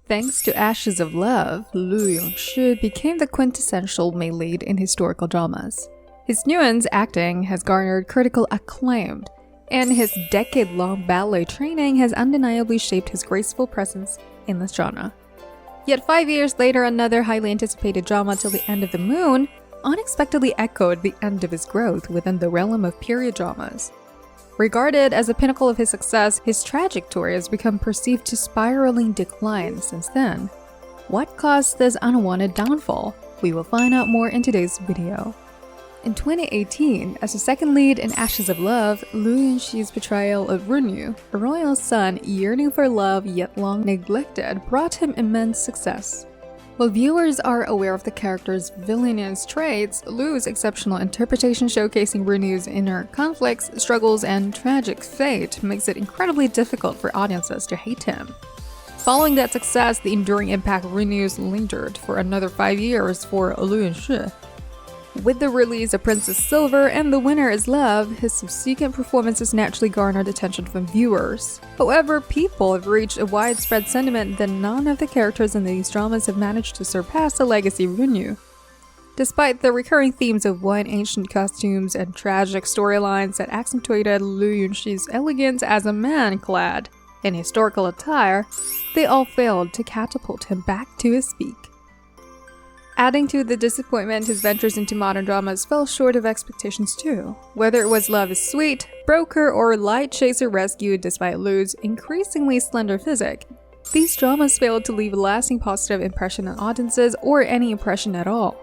Thanks to Ashes of Love, Luo Yunxi became the quintessential male lead in historical dramas. His nuanced acting has garnered critical acclaim, and his decade-long ballet training has undeniably shaped his graceful presence in this genre. Yet 5 years later, another highly anticipated drama, Till the End of the Moon, unexpectedly echoed the end of his growth within the realm of period dramas. Regarded as the pinnacle of his success, his trajectory has become perceived to spiraling decline since then. What caused this unwanted downfall? We will find out more in today's video. In 2018, as the second lead in Ashes of Love, Luo Yunxi's portrayal of Runyu, a royal son yearning for love yet long neglected, brought him immense success. While viewers are aware of the character's villainous traits, Lu's exceptional interpretation showcasing Runyu's inner conflicts, struggles, and tragic fate makes it incredibly difficult for audiences to hate him. Following that success, the enduring impact of Runyu's lingered for another 5 years for Luo Yunxi. With the release of Princess Silver and The Winner is Love, his subsequent performances naturally garnered attention from viewers. However, people have reached a widespread sentiment that none of the characters in these dramas have managed to surpass the legacy of Runyu. Despite the recurring themes of white ancient costumes and tragic storylines that accentuated Luo Yunxi's elegance as a man clad in historical attire, they all failed to catapult him back to his peak. Adding to the disappointment, his ventures into modern dramas fell short of expectations too. Whether it was Love is Sweet, Broker, or Light Chaser Rescue, despite Lu's increasingly slender physique, these dramas failed to leave a lasting positive impression on audiences or any impression at all.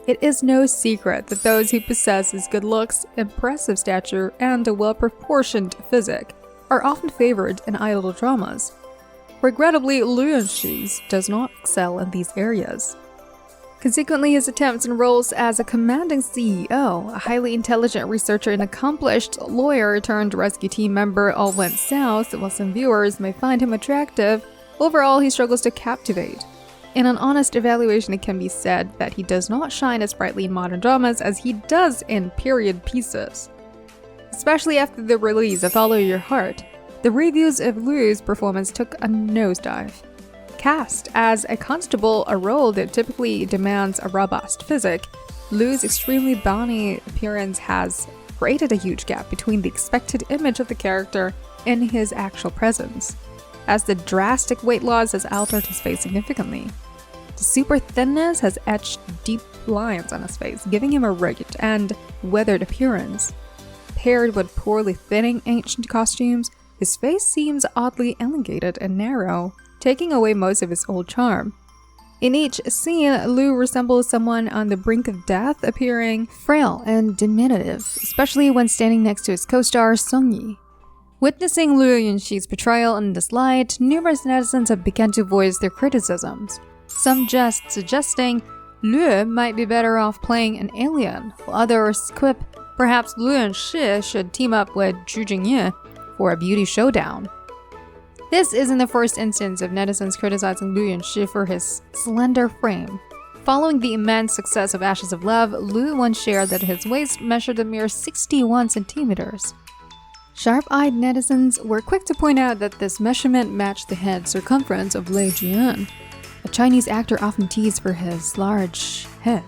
It is no secret that those who possess his good looks, impressive stature, and a well-proportioned physique are often favored in idol dramas. Regrettably, Luo Yunxi does not excel in these areas. Consequently, his attempts and roles as a commanding CEO, a highly intelligent researcher, and accomplished lawyer-turned-rescue team member all went south. While some viewers may find him attractive, overall he struggles to captivate. In an honest evaluation, it can be said that he does not shine as brightly in modern dramas as he does in period pieces. Especially after the release of Follow Your Heart, the reviews of Lu's performance took a nosedive. Cast as a constable, a role that typically demands a robust physique, Lu's extremely bony appearance has created a huge gap between the expected image of the character and his actual presence, as the drastic weight loss has altered his face significantly. The super thinness has etched deep lines on his face, giving him a rugged and weathered appearance. Paired with poorly fitting ancient costumes, his face seems oddly elongated and narrow, taking away most of his old charm. In each scene, Lu resembles someone on the brink of death, appearing frail and diminutive, especially when standing next to his co-star Songyi. Witnessing Luo Yunxi's portrayal in this light, numerous netizens have begun to voice their criticisms. Some just suggesting Luo might be better off playing an alien, while others quip perhaps Luo Yunxi should team up with Zhu Jingye for a beauty showdown. This isn't the first instance of netizens criticizing Luo Yunxi for his slender frame. Following the immense success of Ashes of Love, Lu once shared that his waist measured a mere 61 centimeters. Sharp-eyed netizens were quick to point out that this measurement matched the head circumference of Lei Jian, a Chinese actor often teased for his large head.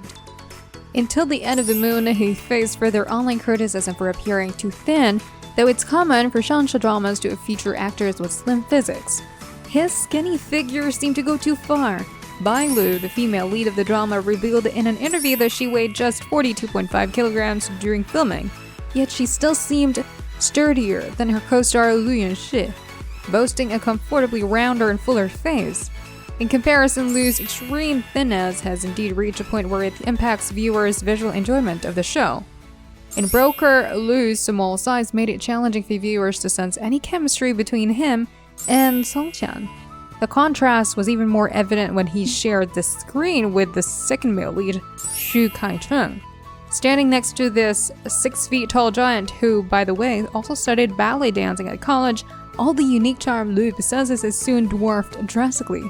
Until the End of the Moon, he faced further online criticism for appearing too thin, though it's common for xianxia dramas to feature actors with slim physiques. His skinny figure seemed to go too far. Bai Lu, the female lead of the drama, revealed in an interview that she weighed just 42.5 kilograms during filming, yet she still seemed sturdier than her co-star Luo Yunxi, boasting a comfortably rounder and fuller face. In comparison, Lu's extreme thinness has indeed reached a point where it impacts viewers' visual enjoyment of the show. In Broker, Lu's small size made it challenging for viewers to sense any chemistry between him and Songqian. The contrast was even more evident when he shared the screen with the second male lead, Xu Kaicheng, standing next to this 6-feet-tall giant who, by the way, also studied ballet dancing at college. All the unique charm Lu possesses is soon dwarfed drastically.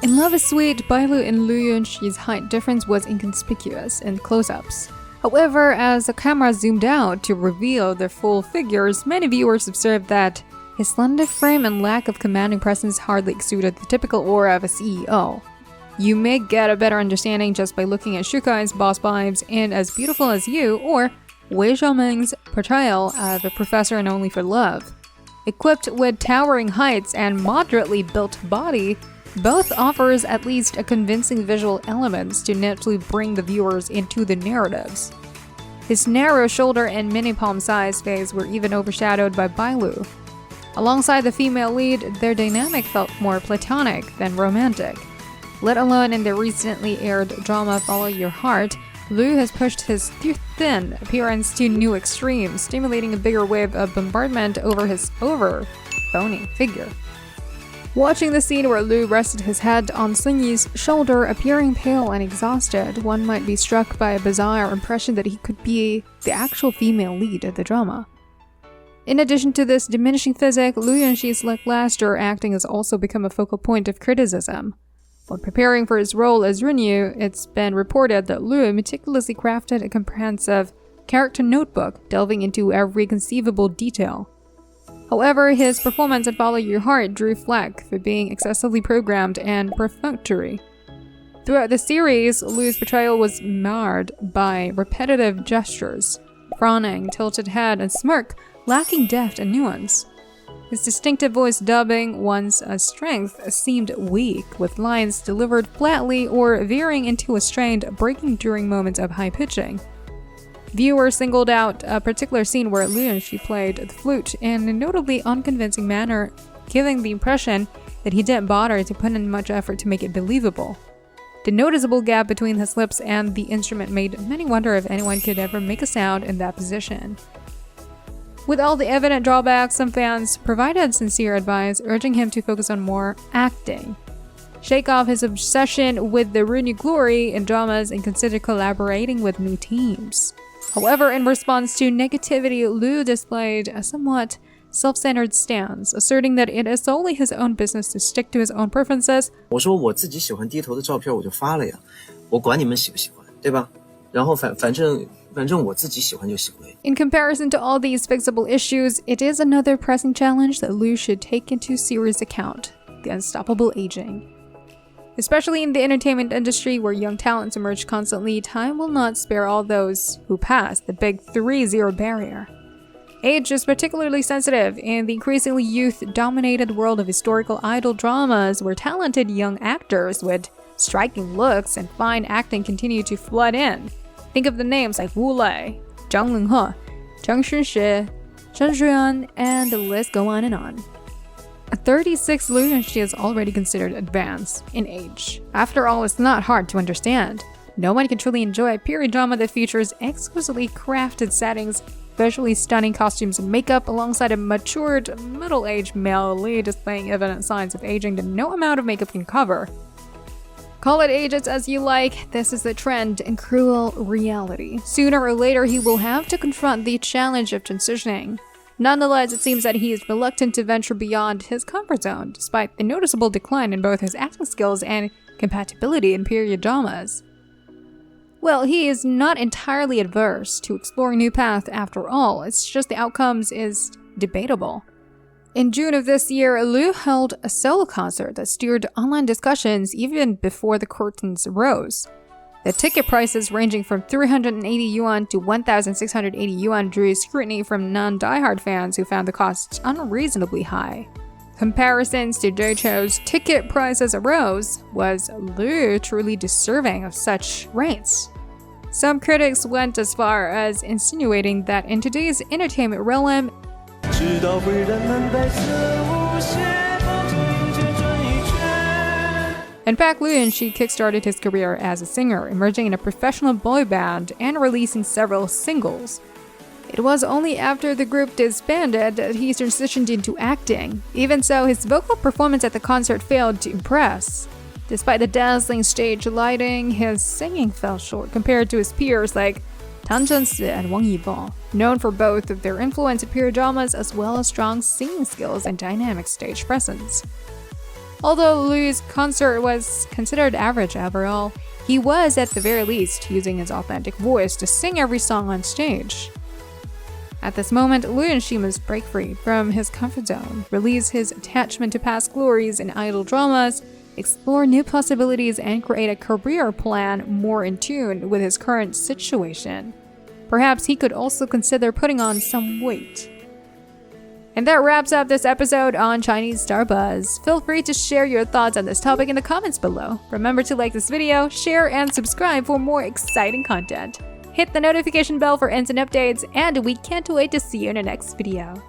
In Love is Sweet, Bai Lu and Luo Yunxi's height difference was inconspicuous in close-ups. However, as the camera zoomed out to reveal their full figures, many viewers observed that His slender frame and lack of commanding presence hardly exuded the typical aura of a CEO. You may get a better understanding just by looking at Shukai's boss vibes in As Beautiful as You or Wei Xiaoming's portrayal of a professor in Only for Love. Equipped with towering heights and moderately built body, both offers at least a convincing visual elements to naturally bring the viewers into the narratives. His narrow shoulder and mini palm-sized face were even overshadowed by Bailu. Alongside the female lead, their dynamic felt more platonic than romantic. Let alone in the recently aired drama Follow Your Heart, Luo has pushed his thin appearance to new extremes, stimulating a bigger wave of bombardment over his bony figure. Watching the scene where Luo rested his head on Sunyi's shoulder, appearing pale and exhausted, one might be struck by a bizarre impression that he could be the actual female lead of the drama. In addition to this diminishing physique, Luo Yunxi's lackluster acting has also become a focal point of criticism. While preparing for his role as Runyu, it's been reported that Luo meticulously crafted a comprehensive character notebook, delving into every conceivable detail. However, his performance in Follow Your Heart drew flack for being excessively programmed and perfunctory. Throughout the series, Luo's portrayal was marred by repetitive gestures, frowning, tilted head, and smirk, lacking depth and nuance. His distinctive voice dubbing, once a strength, seemed weak, with lines delivered flatly or veering into a strained breaking during moments of high pitching. Viewers singled out a particular scene where Luo Yunxi played the flute in a notably unconvincing manner, giving the impression that he didn't bother to put in much effort to make it believable. The noticeable gap between his lips and the instrument made many wonder if anyone could ever make a sound in that position. With all the evident drawbacks, some fans provided sincere advice, urging him to focus on more acting, shake off his obsession with the Runyu glory in dramas, and consider collaborating with new teams. However, in response to negativity, Luo displayed a somewhat self-centered stance, asserting that it is solely his own business to stick to his own preferences. 我说我自己喜欢低头的照片我就发了呀，我管你们喜不喜欢，对吧？然后反正我自己喜欢就行了。 In comparison to all these fixable issues, it is another pressing challenge that Luo should take into serious account: the unstoppable aging. Especially in the entertainment industry where young talents emerge constantly, time will not spare all those who pass the big 3-0 barrier. Age is particularly sensitive in the increasingly youth-dominated world of historical idol dramas, where talented young actors with striking looks and fine acting continue to flood in. Think of the names like Wu Lei, Zhang Linghe, Zhang Xunxi, Zhang Zhuan, and the list go on and on. At 36, Luo Yunxi is already considered advanced in age. After all, it's not hard to understand. No one can truly enjoy a period drama that features exquisitely crafted settings, visually stunning costumes and makeup, alongside a matured, middle-aged male lead displaying evident signs of aging that no amount of makeup can cover. Call it ages as you like, this is the trend and cruel reality. Sooner or later, he will have to confront the challenge of transitioning. Nonetheless, it seems that he is reluctant to venture beyond his comfort zone, despite the noticeable decline in both his acting skills and compatibility in period dramas. Well, he is not entirely adverse to exploring new paths after all, it's just the outcomes is debatable. In June of this year, Luo held a solo concert that stirred online discussions even before the curtains rose. The ticket prices ranging from 380 yuan to 1,680 yuan drew scrutiny from non-diehard fans who found the costs unreasonably high. Comparisons to Jocho's ticket prices arose. Was Luo truly deserving of such rates? Some critics went as far as insinuating that in today's entertainment realm, in fact, Luo Yunxi kickstarted his career as a singer, emerging in a professional boy band and releasing several singles. It was only after the group disbanded that he transitioned into acting. Even so, his vocal performance at the concert failed to impress. Despite the dazzling stage lighting, his singing fell short compared to his peers like Tang Zhensi and Wang Yibao, known for both of their influence in period dramas as well as strong singing skills and dynamic stage presence. Although Luo's concert was considered average overall, he was at the very least using his authentic voice to sing every song on stage. At this moment, Luo Yunxi must break free from his comfort zone, release his attachment to past glories and idol dramas, explore new possibilities, and create a career plan more in tune with his current situation. Perhaps he could also consider putting on some weight. And that wraps up this episode on Chinese Star Buzz. Feel free to share your thoughts on this topic in the comments below. Remember to like this video, share, and subscribe for more exciting content. Hit the notification bell for instant updates, and we can't wait to see you in the next video.